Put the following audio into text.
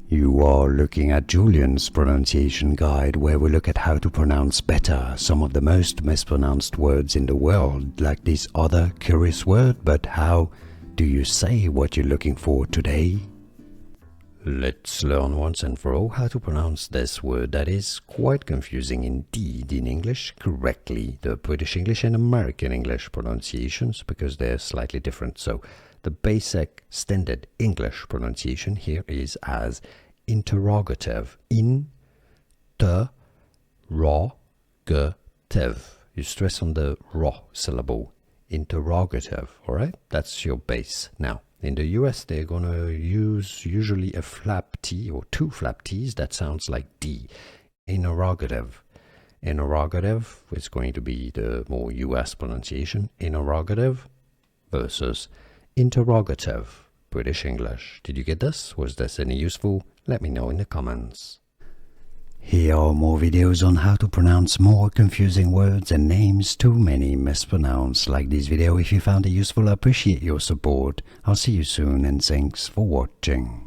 You are looking at Julian's pronunciation guide, where we look at how to pronounce better some of the most mispronounced words in the world, like this other curious word. But how do you say what you're looking for today? Let's learn once and for all how to pronounce this word that is quite confusing indeed in English correctly, the British English and American English pronunciations, because they're slightly different. So the basic standard English pronunciation here is as interrogative. Interrogative. You stress on the raw syllable. Interrogative, alright? That's your base. Now, in the US, they're gonna use usually a flap T or two flap T's that sounds like D. Interrogative. Interrogative is going to be the more US pronunciation. Interrogative versus interrogative, British English. Did you get this? Was this any useful? Let me know in the comments. Here are more videos on how to pronounce more confusing words and names too many mispronounced. Like this video if you found it useful. I appreciate your support. I'll see you soon and thanks for watching.